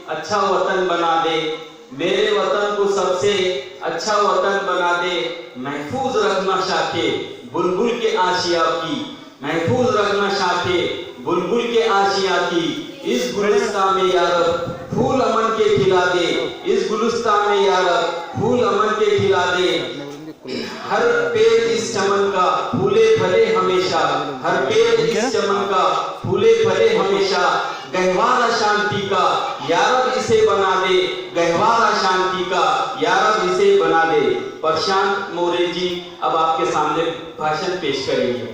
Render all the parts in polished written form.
अच्छा वतन बना दे, मेरे वतन को सबसे अच्छा वतन बना दे। महफूज रखना शाखे बुलबुल के आशिया की, महफूज रखना शाखे बुलबुल के आशिया की। इस गुलिस्तान में या रब फूल अमन के खिला दे, इस गुलिस्तान में या रब फूल अमन के खिला दे। हर पेड़ इस चमन का फूले फले हमेशा, हर पेड़ इस चमन का फूले फले हमेशा। गहवारा शांति का या रब इसे बना दे, गहवारा शांति का या रब इसे बना दे। प्रशांत मोरे जी अब आपके सामने भाषण पेश करेंगे।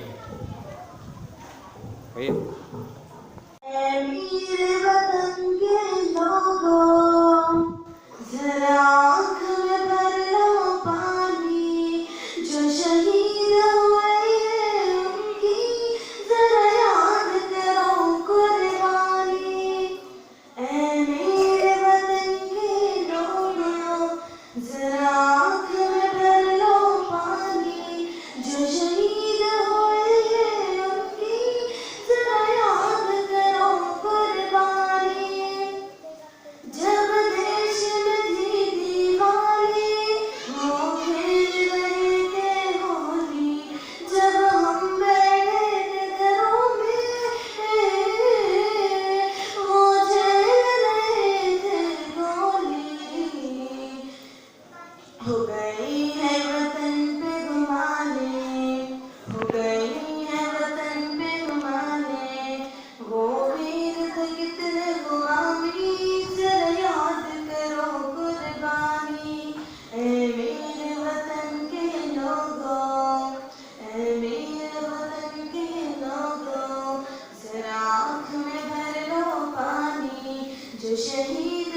मेरे वतन के लोगों, जरा आँख में भर लो पानी, जो शहीद हुए हैं उनकी जरा याद करो कुर्बानी। ऐ मेरे वतन के लोगों, जरा आँख में भर लो पानी, जो शहीद हुए हैं उनकी जरा याद करो कुर्बानी। जब देश में थी दीवानी, वो खेल रहे थे होली, जब हम बैठे थे घरों में, वो झेल रहे थे गोली। हो गई है वतन पे गुमाने, हो गई है वतन पे गुमाने, वो वीर थे कितने गुलामी, जरा याद करो कुर्बानी। ऐ मेरे वतन के लोगों, ऐ मेरे वतन के लोगों, जरा आँख में भर लो पानी, जो शहीद